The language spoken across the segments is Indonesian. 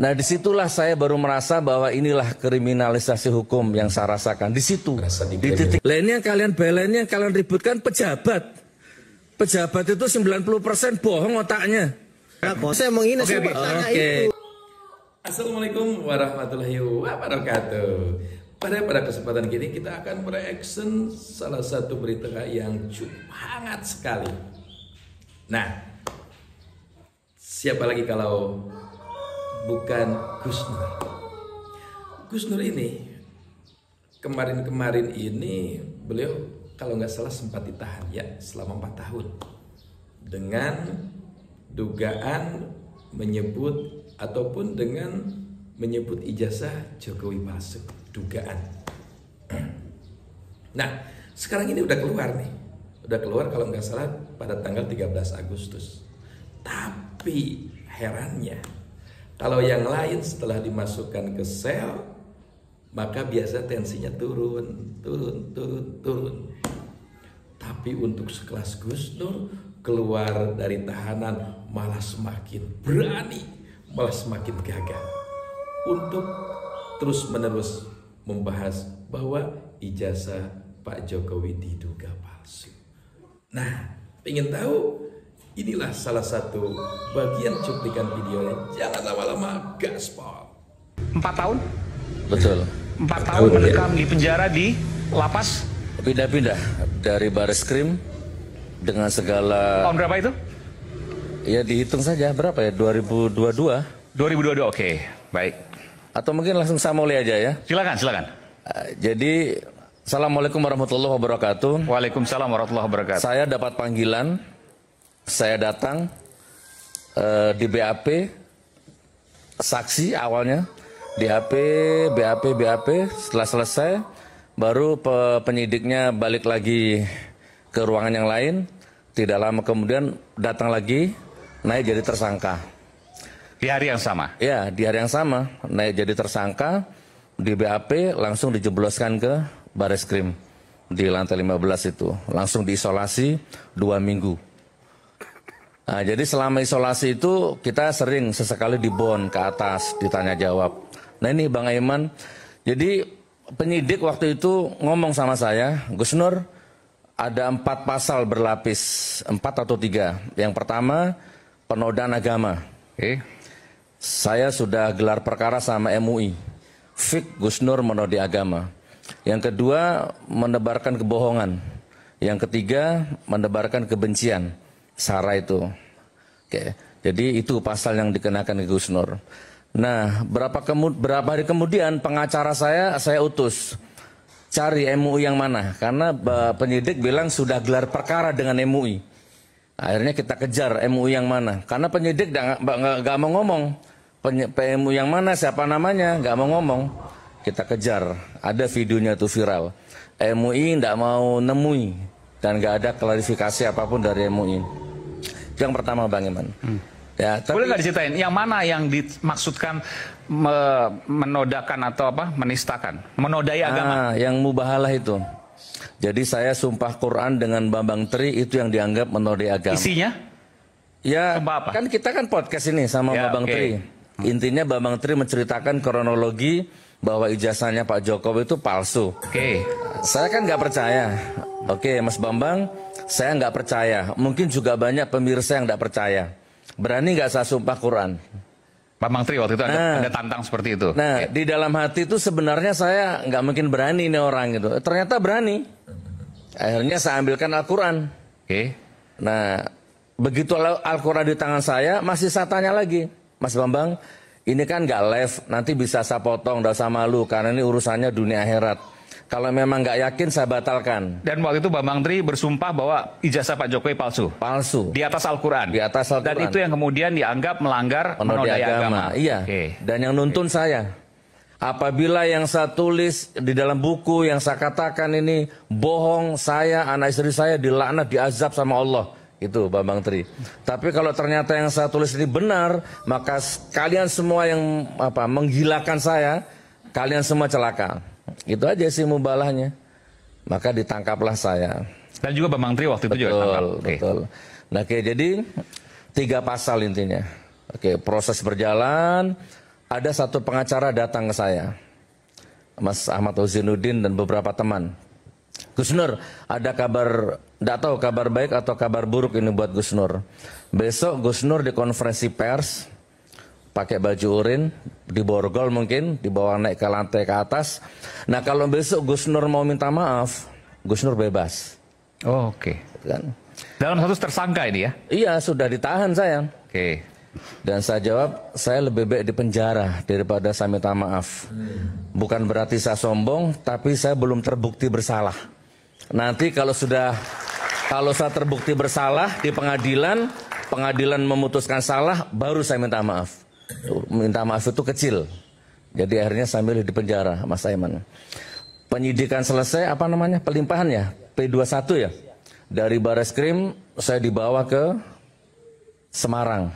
Nah disitulah saya baru merasa bahwa inilah kriminalisasi hukum yang saya rasakan. Di situ, di titik. Lainnya yang kalian belainnya, yang kalian ributkan pejabat. Pejabat itu 90% bohong otaknya. Nah, saya menghina itu. Assalamualaikum warahmatullahi wabarakatuh. Pada kesempatan kini kita akan bereaction salah satu berita yang cukup hangat sekali. Nah, siapa lagi kalau bukan Gus Nur. Gus Nur ini kemarin ini beliau kalau nggak salah sempat ditahan ya selama 4 tahun dengan dugaan menyebut ataupun dengan menyebut ijazah Jokowi palsu, dugaan. Nah, sekarang ini udah keluar nih. Udah keluar kalau nggak salah pada tanggal 13 Agustus. Tapi herannya, kalau yang lain setelah dimasukkan ke sel, maka biasa tensinya turun. Tapi untuk sekelas Gus Nur, keluar dari tahanan malah semakin berani, malah semakin gagah untuk terus-menerus membahas bahwa ijazah Pak Jokowi diduga palsu. Nah, ingin tahu? Inilah salah satu bagian cuplikan videonya. Jangan lama-lama, gaspol. 4 tahun? Betul. 4 tahun mendekam di penjara di lapas? Pindah-pindah dari Bareskrim dengan segala. Tahun berapa itu? Ya dihitung saja berapa ya, 2022. 2022, oke, baik. Atau mungkin langsung saya mulai aja ya. Silakan. Jadi Assalamualaikum warahmatullahi wabarakatuh. Waalaikumsalam warahmatullahi wabarakatuh. Saya dapat panggilan, saya datang di BAP, saksi awalnya di BAP. Setelah selesai baru penyidiknya balik lagi ke ruangan yang lain. Tidak lama kemudian datang lagi, naik jadi tersangka. Di hari yang sama? Ya, di hari yang sama naik jadi tersangka. Di BAP langsung dijebloskan ke Bareskrim di lantai 15 itu. Langsung diisolasi 2 minggu. Nah, jadi selama isolasi itu kita sering sesekali dibon ke atas, ditanya jawab. Nah ini Bang Aiman, jadi penyidik waktu itu ngomong sama saya, Gus Nur, ada 4 pasal berlapis, 4 atau 3. Yang pertama, penodaan agama. Saya sudah gelar perkara sama MUI. Fik Gus Nur menodai agama. Yang kedua, menebarkan kebohongan. Yang ketiga, menebarkan kebencian. Sara itu. Oke. Jadi itu pasal yang dikenakan ke Gus Nur. Nah, berapa hari kemudian pengacara saya utus cari MUI yang mana, karena penyidik bilang sudah gelar perkara dengan MUI. Akhirnya kita kejar MUI yang mana, karena penyidik nggak mau ngomong PMU yang mana, siapa namanya, nggak mau ngomong. Kita kejar, ada videonya tuh viral. MUI nggak mau nemui dan nggak ada klarifikasi apapun dari MUI. Yang pertama Bang Iman. Ya, tapi, boleh nggak diceritain yang mana yang dimaksudkan menodakan atau apa, menistakan, menodai agama? Yang mubahalah itu. Jadi saya sumpah Quran dengan Bambang Tri itu yang dianggap menodai agama. Isinya? Ya, kan kita kan podcast ini sama ya, Bambang Tri. Intinya Bambang Tri menceritakan kronologi bahwa ijazahnya Pak Jokowi itu palsu. Saya kan nggak percaya. Mas Bambang, saya nggak percaya. Mungkin juga banyak pemirsa yang nggak percaya. Berani nggak saya sumpah Quran? Bambang Tri waktu itu ada tantang seperti itu. Nah, di dalam hati itu sebenarnya saya nggak mungkin berani ini orang gitu. Ternyata berani. Akhirnya saya ambilkan Al-Quran. Nah, begitu Al-Quran di tangan saya, masih saya tanya lagi, Mas Bambang, ini kan nggak live, nanti bisa saya potong, nggak usah malu, karena ini urusannya dunia akhirat. Kalau memang nggak yakin, saya batalkan. Dan waktu itu Bambang Tri bersumpah bahwa ijazah Pak Jokowi palsu. Palsu. Di atas Al-Quran. Di atas Al-Quran. Dan itu yang kemudian dianggap melanggar menodai agama. Iya. Dan yang nuntun saya. Apabila yang saya tulis di dalam buku yang saya katakan ini bohong, saya, anak istri saya dilaknat, diazab sama Allah. Itu Bambang Tri. Tapi kalau ternyata yang saya tulis ini benar, maka kalian semua yang menggilakan saya, kalian semua celaka. Itu aja sih mubalahnya. Maka ditangkaplah saya. Dan juga Bambang Tri waktu itu juga ditangkap. Betul. Nah, jadi 3 pasal intinya. Proses berjalan, ada satu pengacara datang ke saya, Mas Ahmad Uzinuddin dan beberapa teman. Gus Nur, ada kabar, tidak tahu kabar baik atau kabar buruk ini buat Gus Nur. Besok Gus Nur di konferensi pers, pakai baju urin, di borgol mungkin, dibawa naik ke lantai ke atas. Nah kalau besok Gus Nur mau minta maaf, Gus Nur bebas. Oh, oke. Kan? Dalam status tersangka ini ya? Iya, sudah ditahan saya. Oke. Dan saya jawab, saya lebih baik di penjara daripada saya minta maaf. Bukan berarti saya sombong, tapi saya belum terbukti bersalah. Nanti kalau saya terbukti bersalah di pengadilan, pengadilan memutuskan salah, baru saya minta maaf. Minta maaf itu kecil. Jadi akhirnya saya milih di penjara, Mas Aiman. Penyidikan selesai, apa namanya, pelimpahan ya, P21 ya. Dari Bareskrim saya dibawa ke Semarang,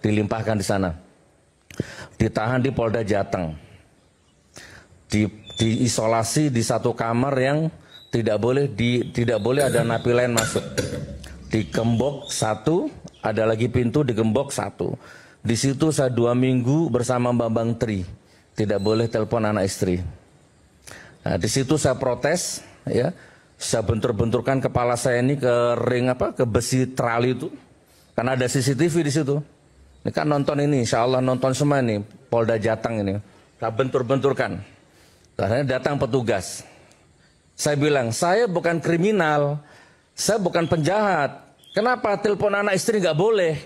dilimpahkan di sana. Ditahan di Polda Jateng. Diisolasi di satu kamar yang tidak boleh ada napi lain masuk. Digembok satu, ada lagi pintu digembok satu. Di situ saya 2 minggu bersama Bambang Tri, tidak boleh telepon anak istri. Nah, di situ saya protes, ya, saya bentur-benturkan kepala saya ini ke ring ke besi trali itu, karena ada CCTV di situ. Ini kan nonton ini, insya Allah nonton semua ini, Polda Jateng ini, saya bentur-benturkan. Akhirnya datang petugas. Saya bilang, saya bukan kriminal, saya bukan penjahat. Kenapa telepon anak istri nggak boleh?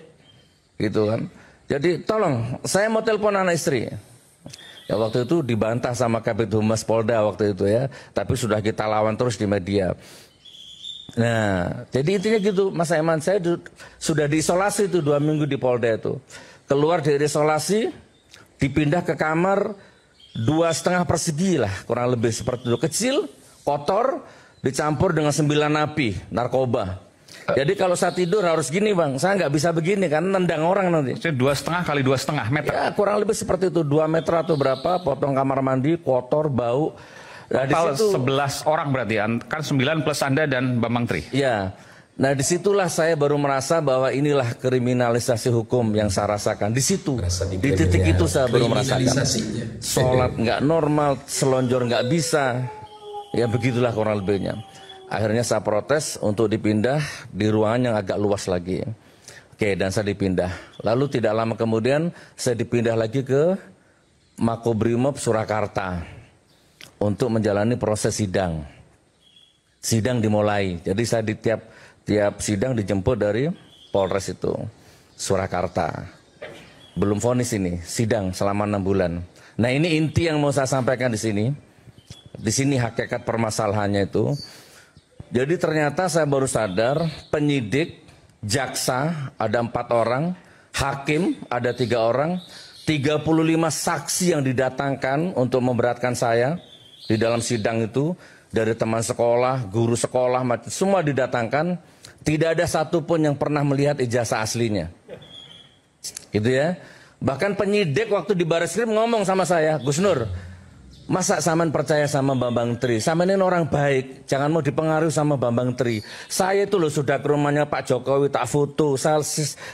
Gitu kan. Jadi tolong, saya mau telepon anak istri. Ya waktu itu dibantah sama Kabid Humas Polda waktu itu ya. Tapi sudah kita lawan terus di media. Nah, jadi intinya gitu, Mas Aiman, saya sudah diisolasi itu 2 minggu di Polda itu. Keluar dari isolasi, dipindah ke kamar 2,5 persegi lah, kurang lebih seperti itu. Kecil, kotor, dicampur dengan 9 napi, narkoba. Jadi kalau saya tidur harus gini Bang, saya nggak bisa begini kan, nendang orang nanti. 2,5 kali 2,5 meter? Ya kurang lebih seperti itu, 2 meter atau berapa, potong kamar mandi, kotor, bau. Nah, total 11 orang berarti, kan 9 plus Anda dan Bambang Tri? Iya, nah disitulah saya baru merasa bahwa inilah kriminalisasi hukum yang saya rasakan. Di situ, di titik itu saya baru merasakan. Sholat nggak normal, selonjor nggak bisa, ya begitulah kurang lebihnya. Akhirnya saya protes untuk dipindah di ruangan yang agak luas lagi. Oke, dan saya dipindah. Lalu tidak lama kemudian saya dipindah lagi ke Makobrimob Surakarta untuk menjalani proses sidang. Sidang dimulai. Jadi saya di tiap sidang dijemput dari Polres itu, Surakarta. Belum vonis ini, sidang selama 6 bulan. Nah ini inti yang mau saya sampaikan di sini. Di sini hakikat permasalahannya itu. Jadi ternyata saya baru sadar, penyidik, jaksa ada 4 orang, hakim ada 3 orang, 35 saksi yang didatangkan untuk memberatkan saya di dalam sidang itu, dari teman sekolah, guru sekolah, semua didatangkan. Tidak ada satupun yang pernah melihat ijazah aslinya. Gitu ya. Bahkan penyidik waktu di Bareskrim ngomong sama saya, Gus Nur, masa Saman percaya sama Bambang Tri? Saman ini orang baik, jangan mau dipengaruhi sama Bambang Tri. Saya itu loh sudah ke rumahnya Pak Jokowi, tak foto, saya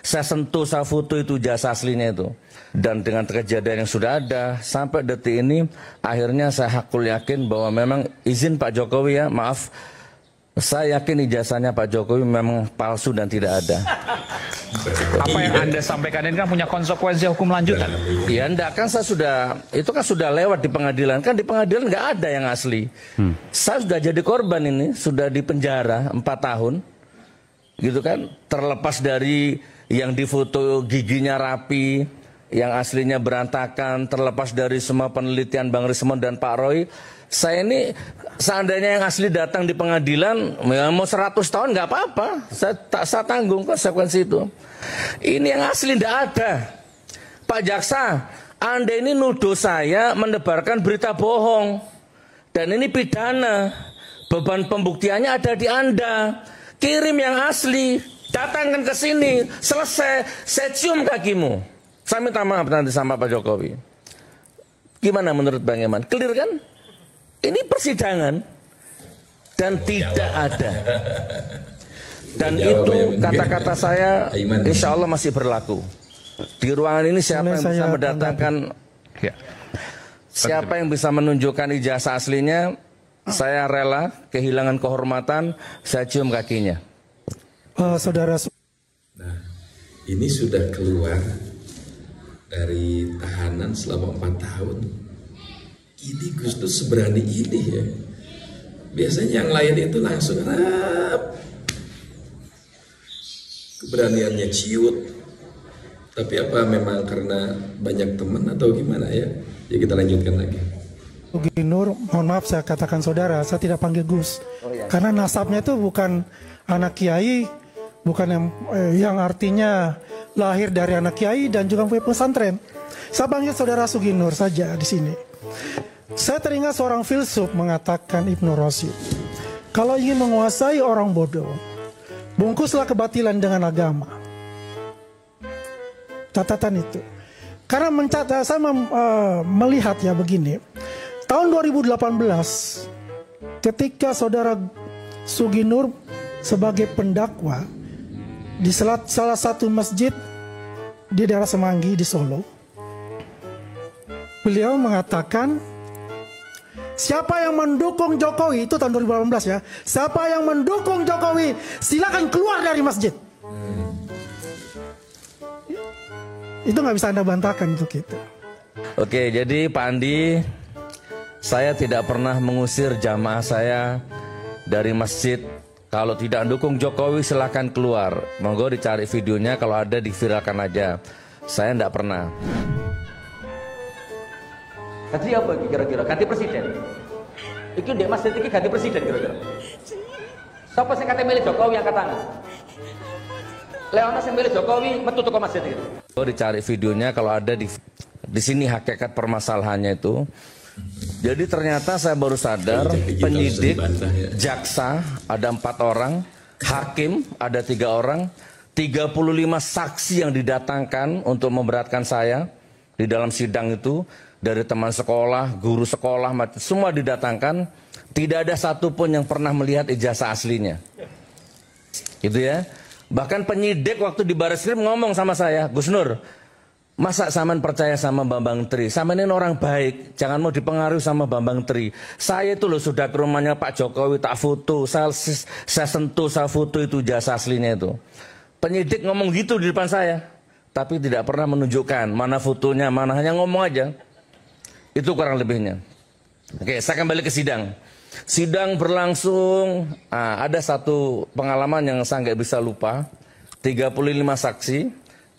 sentuh, saya foto itu jasa aslinya itu. Dan dengan kejadian yang sudah ada, sampai detik ini, akhirnya saya hakul yakin bahwa memang izin Pak Jokowi ya, maaf, saya yakin ijazahnya Pak Jokowi memang palsu dan tidak ada. Apa yang Anda sampaikan ini kan punya konsekuensi hukum lanjutan? Ya enggak, kan saya itu kan sudah lewat di pengadilan. Kan di pengadilan nggak ada yang asli. Saya sudah jadi korban ini, sudah di penjara 4 tahun. Gitu kan, terlepas dari yang difoto giginya rapi, yang aslinya berantakan, terlepas dari semua penelitian Bang Rismon dan Pak Roy. Saya ini seandainya yang asli datang di pengadilan, ya mau 100 tahun nggak apa-apa, saya tanggung konsekuensi itu. Ini yang asli nggak ada. Pak Jaksa, Anda ini nuduh saya menebarkan berita bohong, dan ini pidana. Beban pembuktiannya ada di Anda. Kirim yang asli, datangkan ke sini, selesai, saya cium kakimu. Saya minta maaf nanti sama Pak Jokowi. Gimana menurut Bang Eman? Clear kan? Ini persidangan dan tidak ada. Dan itu kata-kata saya insya Allah masih berlaku. Di ruangan ini siapa yang bisa mendatangkan Ya. Siapa yang bisa menunjukkan ijazah aslinya, saya rela kehilangan kehormatan, saya cium kakinya. Saudara. Nah, ini sudah keluar dari tahanan selama 4 tahun. Ini Gus Dur seberani ini ya. Biasanya yang lain itu langsung keberaniannya ciut. Tapi apa memang karena banyak teman atau gimana ya? Ya kita lanjutkan lagi. Sugi Nur, mohon maaf saya katakan saudara, saya tidak panggil Gus. Karena nasabnya itu bukan anak kiai, bukan yang artinya lahir dari anak kiai dan juga punya pesantren. Saya panggil saudara Sugi Nur saja di sini. Saya teringat seorang filsuf mengatakan, Ibnu Rushd, kalau ingin menguasai orang bodoh, bungkuslah kebatilan dengan agama. Catatan itu. Karena saya melihat ya begini, tahun 2018 ketika saudara Sugi Nur sebagai pendakwa di salah satu masjid di daerah Semanggi di Solo, beliau mengatakan, siapa yang mendukung Jokowi, itu tahun 2018 ya, siapa yang mendukung Jokowi silakan keluar dari masjid. Itu nggak bisa Anda bantahkan untuk itu. Oke, jadi Pak Andi, saya tidak pernah mengusir jamaah saya dari masjid. Kalau tidak dukung Jokowi silahkan keluar. Monggo dicari videonya, kalau ada diviralkan aja. Saya tidak pernah. Ganti apa kira-kira? Ganti presiden. Iki ndek masjid iki ganti presiden kira-kira. Siapa sing kate milih Jokowi angkat tangan? Leona sing milih Jokowi metu teko masjid iki. Dicari videonya kalau ada di sini hakikat permasalahannya itu. Jadi ternyata saya baru sadar penyidik, jaksa ada 4 orang, hakim ada 3 orang, 35 saksi yang didatangkan untuk memberatkan saya di dalam sidang itu, dari teman sekolah, guru sekolah, semua didatangkan. Tidak ada satupun yang pernah melihat ijazah aslinya. Gitu ya. Bahkan penyidik waktu di Bareskrim ngomong sama saya, Gus Nur, masa Saman percaya sama Bambang Tri? Saman ini orang baik, jangan mau dipengaruhi sama Bambang Tri. Saya itu loh sudah ke rumahnya Pak Jokowi, tak foto, saya sentuh, saya foto itu jasa aslinya itu. Penyidik ngomong gitu di depan saya, tapi tidak pernah menunjukkan mana fotonya, mana, hanya ngomong aja. Itu kurang lebihnya. Oke, saya kembali ke sidang. Sidang berlangsung, ada satu pengalaman yang saya nggak bisa lupa. 35 saksi,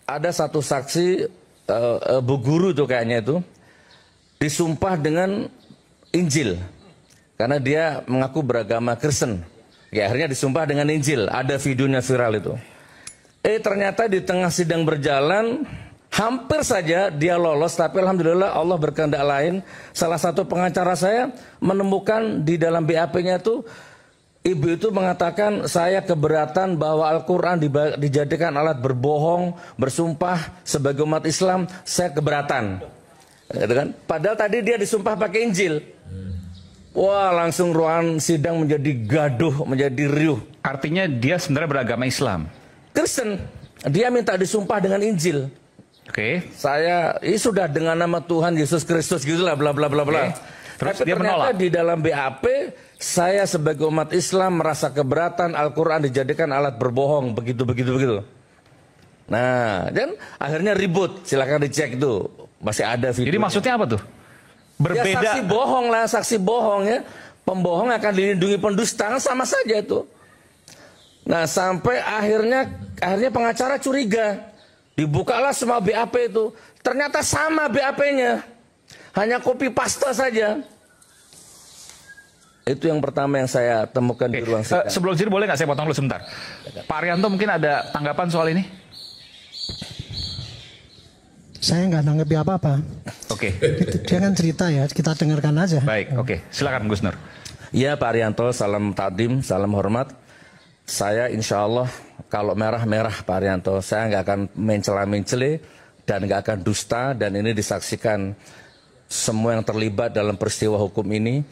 ada satu saksi Bu Guru tuh kayaknya itu disumpah dengan Injil karena dia mengaku beragama Kristen. Ya, akhirnya disumpah dengan Injil. Ada videonya viral itu. Ternyata di tengah sidang berjalan hampir saja dia lolos, tapi alhamdulillah Allah berkehendak lain. Salah satu pengacara saya menemukan di dalam BAP-nya itu, ibu itu mengatakan, saya keberatan bahwa Al-Quran dijadikan alat berbohong, bersumpah sebagai umat Islam, saya keberatan. Gitu kan? Padahal tadi dia disumpah pakai Injil. Wah, langsung ruangan sidang menjadi gaduh, menjadi riuh. Artinya dia sebenarnya beragama Islam. Kristen, dia minta disumpah dengan Injil. Oke. Saya ini sudah dengan nama Tuhan Yesus Kristus gitulah bla bla bla bla. Terus tapi dia ternyata menolak. di dalam BAP saya sebagai umat Islam merasa keberatan Al-Quran dijadikan alat berbohong begitu. Nah, dan akhirnya ribut. Silakan dicek itu, masih ada video. Jadi maksudnya apa tuh? Berbeda. Ya, saksi bohong lah, saksi bohong ya. Pembohong akan dilindungi pendusta, sama saja itu. Nah, sampai akhirnya pengacara curiga. Dibukalah semua BAP itu. Ternyata sama BAP-nya. Hanya copy paste saja. Itu yang pertama yang saya temukan di ruang sidang. Sebelum sini boleh nggak saya potong dulu sebentar? Pak Arianto mungkin ada tanggapan soal ini? Saya nggak nanggepi apa-apa. Oke. Dia kan cerita ya, kita dengarkan aja. Baik, oke. Silakan Gus Nur. Iya Pak Arianto, salam takdim, salam hormat. Saya insya Allah kalau merah-merah Pak Arianto, saya nggak akan mencela-mencele dan nggak akan dusta, dan ini disaksikan semua yang terlibat dalam peristiwa hukum ini.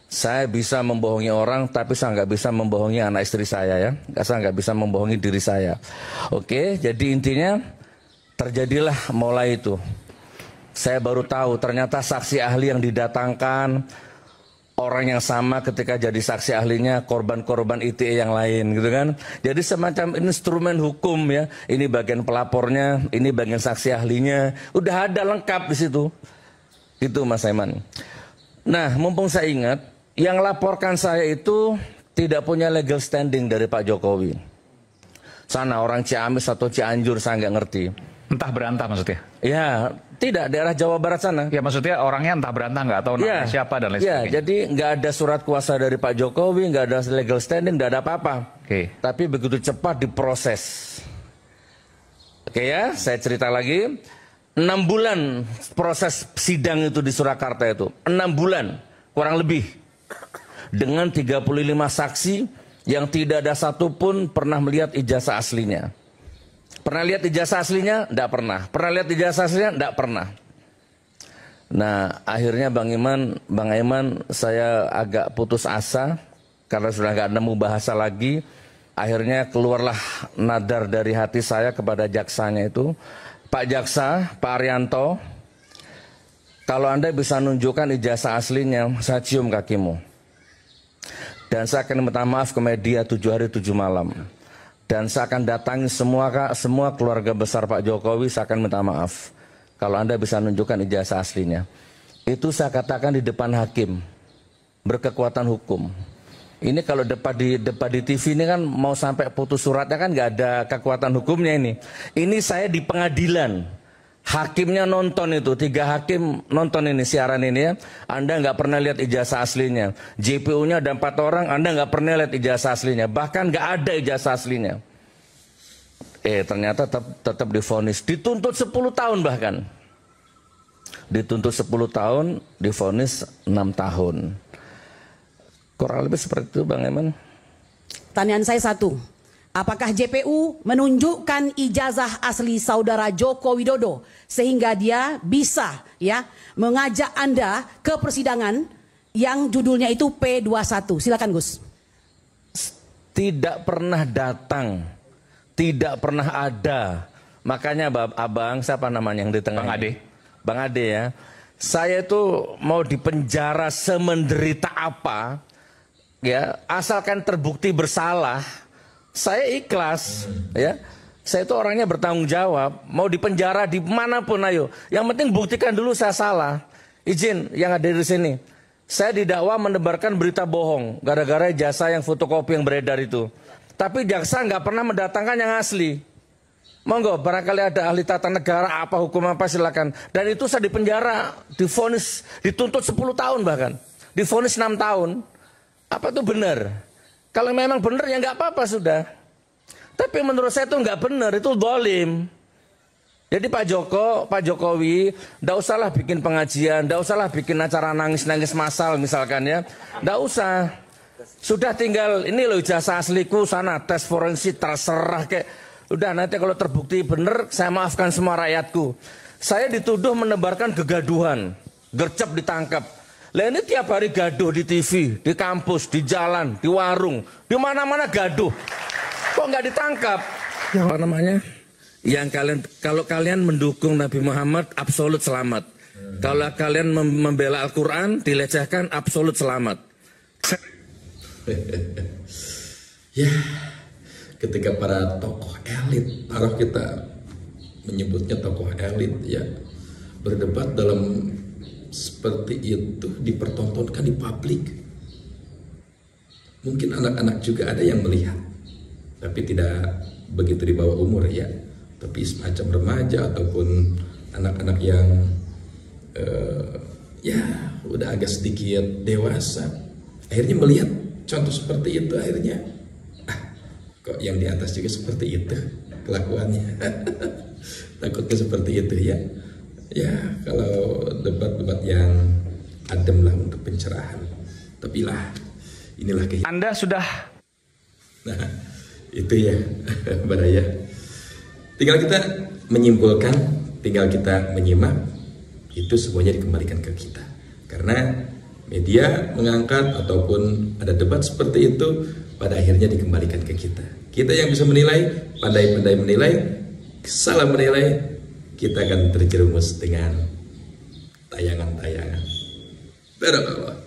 Saya bisa membohongi orang, tapi saya nggak bisa membohongi anak istri saya ya. Saya nggak bisa membohongi diri saya. Oke, jadi intinya terjadilah mulai itu. Saya baru tahu ternyata saksi ahli yang didatangkan orang yang sama ketika jadi saksi ahlinya korban-korban ITE yang lain gitu kan. Jadi semacam instrumen hukum ya. Ini bagian pelapornya, ini bagian saksi ahlinya. Udah ada lengkap di situ. Itu Mas Aiman. Nah, mumpung saya ingat, yang laporkan saya itu tidak punya legal standing dari Pak Jokowi. Sana orang Ciamis atau Cianjur saya nggak ngerti. Entah berantah maksudnya? Ya, tidak, daerah Jawa Barat sana. Ya maksudnya orangnya entah berantah, nggak tahu namanya siapa dan lain sebagainya. Jadi nggak ada surat kuasa dari Pak Jokowi, nggak ada legal standing, nggak ada apa-apa. Tapi begitu cepat diproses. Oke ya, saya cerita lagi. 6 bulan proses sidang itu di Surakarta itu. 6 bulan, kurang lebih. Dengan 35 saksi yang tidak ada satupun pernah melihat ijazah aslinya. Pernah lihat ijazah aslinya? Tidak pernah. Pernah lihat ijazah aslinya? Tidak pernah. Nah, akhirnya Bang Aiman, saya agak putus asa karena sudah nggak nemu bahasa lagi. Akhirnya keluarlah nadar dari hati saya kepada jaksanya itu, Pak Jaksa, Pak Arianto, kalau Anda bisa nunjukkan ijazah aslinya, saya cium kakimu. Dan saya akan minta maaf ke media 7 hari 7 malam. Dan saya akan datangi semua keluarga besar Pak Jokowi, saya akan minta maaf. Kalau Anda bisa nunjukkan ijazah aslinya. Itu saya katakan di depan hakim. Berkekuatan hukum. Ini kalau debat di TV ini kan mau sampai putus suratnya kan nggak ada kekuatan hukumnya ini. Ini saya di pengadilan. Hakimnya nonton itu, 3 hakim nonton ini siaran ini ya. Anda nggak pernah lihat ijazah aslinya. JPU-nya ada 4 orang, Anda nggak pernah lihat ijazah aslinya. Bahkan nggak ada ijazah aslinya. Ternyata tetap divonis. Dituntut 10 tahun bahkan. Dituntut 10 tahun, divonis 6 tahun. Kurang lebih seperti itu Bang Aiman. Pertanyaan saya satu. Apakah JPU menunjukkan ijazah asli saudara Joko Widodo sehingga dia bisa ya mengajak Anda ke persidangan yang judulnya itu P21? Silakan Gus. Tidak pernah datang, tidak pernah ada. Makanya Abang siapa namanya yang di tengah? Bang Ade. Bang Ade ya. Saya itu mau dipenjara semenderita apa ya, asalkan terbukti bersalah. Saya ikhlas, ya. Saya itu orangnya bertanggung jawab. Mau dipenjara di manapun, ayo. Yang penting buktikan dulu saya salah. Izin yang ada di sini. Saya didakwa menebarkan berita bohong gara-gara jasa yang fotokopi yang beredar itu. Tapi jaksa nggak pernah mendatangkan yang asli. Monggo, barangkali ada ahli tata negara apa hukum apa silakan. Dan itu saya dipenjara, divonis, dituntut 10 tahun bahkan, divonis 6 tahun. Apa itu benar? Kalau memang benar ya nggak apa-apa sudah. Tapi menurut saya itu nggak benar, itu zalim. Jadi Pak Jokowi, nggak usahlah bikin pengajian, nggak usahlah bikin acara nangis-nangis massal misalkan ya, nggak usah. Sudah tinggal ini loh ijazah asliku sana tes forensik terserah kayak. Udah nanti kalau terbukti benar saya maafkan semua rakyatku. Saya dituduh menebarkan kegaduhan, gercep ditangkap. Lah ini tiap hari gaduh di TV, di kampus, di jalan, di warung, di mana-mana gaduh. Kok nggak ditangkap? Ya. Apa namanya? Yang kalau kalian mendukung Nabi Muhammad, absolut selamat. Kalau kalian membela Al-Quran, dilecehkan, absolut selamat. Ya, ketika para tokoh elit, kalau kita menyebutnya tokoh elit, ya berdebat dalam seperti itu dipertontonkan di publik. Mungkin anak-anak juga ada yang melihat, tapi tidak begitu di bawah umur ya, tapi semacam remaja ataupun anak-anak yang ya udah agak sedikit dewasa, akhirnya melihat contoh seperti itu, akhirnya kok yang di atas juga seperti itu kelakuannya. Takutnya seperti itu ya. Ya, kalau debat-debat yang adem lah untuk pencerahan. Tapi lah, inilah kehidupan. Anda sudah. Nah, itu ya, Baraya. Tinggal kita menyimpulkan, tinggal kita menyimak, itu semuanya dikembalikan ke kita. Karena media mengangkat ataupun ada debat seperti itu, pada akhirnya dikembalikan ke kita. Kita yang bisa menilai, pandai-pandai menilai, salah menilai, kita akan terjerumus dengan tayangan-tayangan. Barakallah.